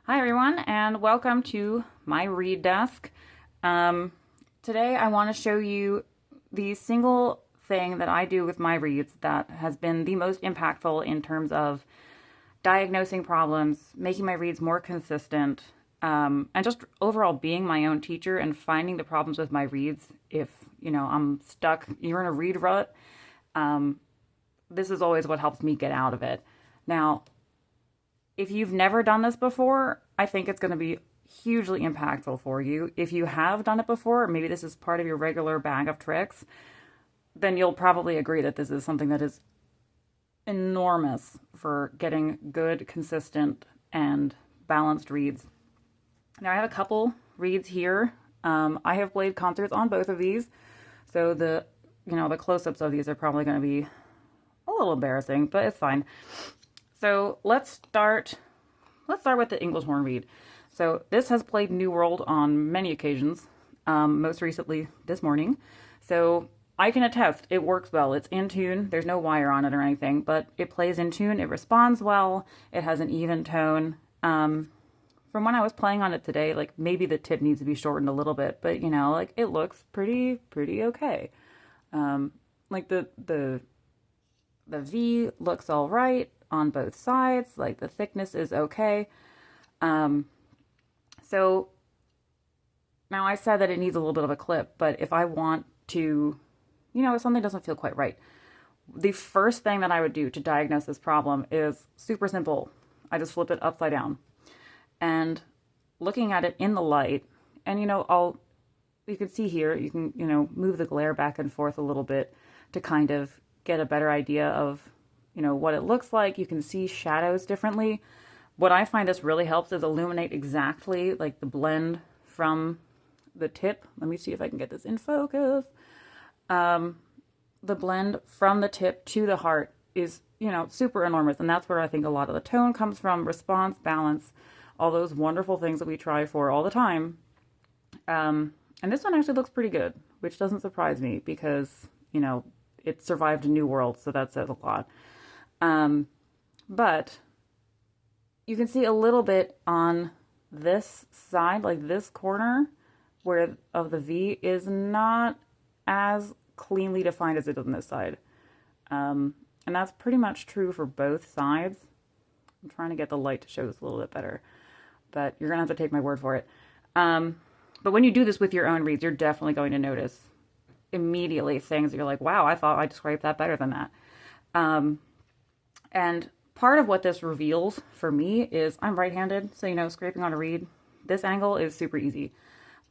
Hi everyone, and welcome to my read desk. Today I want to show you the single thing that I do with my reads that has been the most impactful in terms of diagnosing problems, making my reads more consistent, and just overall being my own teacher and finding the problems with my reads. If, I'm stuck, you're in a read rut, this is always what helps me get out of it. Now, if you've never done this before, I think it's going to be hugely impactful for you. If you have done it before, maybe this is part of your regular bag of tricks, then you'll probably agree that this is something that is enormous for getting good, consistent, and balanced reads. Now, I have a couple reads here. I have played concerts on both of these, so the close-ups of these are probably going to be a little embarrassing, but it's fine. So let's start with the English horn reed. So this has played New World on many occasions, most recently this morning. So I can attest it works well. It's in tune. There's no wire on it or anything, but it plays in tune. It responds well. It has an even tone. From when I was playing on it today, like maybe the tip needs to be shortened a little bit, but it looks pretty okay. Like the V looks all right on both sides, like the thickness is okay. So now I said that it needs a little bit of a clip, but if I want to, if something doesn't feel quite right, the first thing that I would do to diagnose this problem is super simple. I just flip it upside down and looking at it in the light, and you can see here, you can, move the glare back and forth a little bit to kind of get a better idea of what it looks like. You can see shadows differently. What I find this really helps is illuminate exactly like the blend from the tip. Let me see if I can get this in focus. The blend from the tip to the heart is, super enormous. And that's where I think a lot of the tone comes from, response, balance, all those wonderful things that we try for all the time. And this one actually looks pretty good, which doesn't surprise me because, it survived a New World, so that says a lot. But you can see a little bit on this side, like this corner where of the V is not as cleanly defined as it is on this side. And that's pretty much true for both sides. I'm trying to get the light to show this a little bit better, but you're gonna have to take my word for it. But when you do this with your own reads, you're definitely going to notice immediately things that you're like, wow, I thought I described that better than that. And part of what this reveals for me is I'm right-handed, so scraping on a reed, this angle is super easy.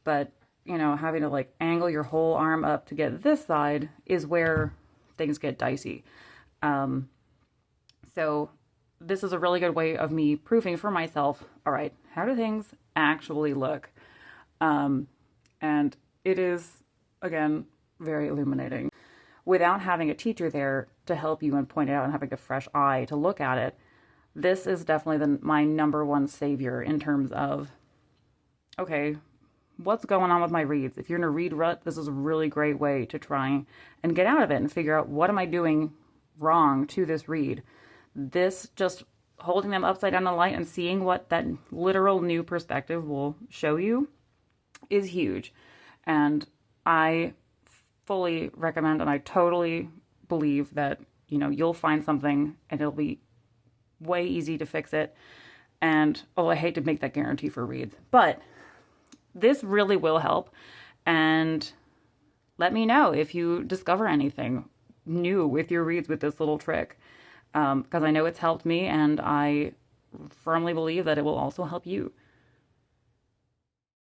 But having to like angle your whole arm up to get this side is where things get dicey. So this is a really good way of me proving for myself, all right, how do things actually look? And it is, again, very illuminating. Without having a teacher there to help you and point it out and having a fresh eye to look at it, this is definitely my number one savior in terms of, okay, what's going on with my reads? If you're in a read rut, this is a really great way to try and get out of it and figure out what am I doing wrong to this read. This just holding them upside down in the light and seeing what that literal new perspective will show you is huge. And I fully recommend, and I totally believe that, you'll find something and it'll be way easy to fix it. And, I hate to make that guarantee for reads, but this really will help. And let me know if you discover anything new with your reads with this little trick. Because I know it's helped me, and I firmly believe that it will also help you.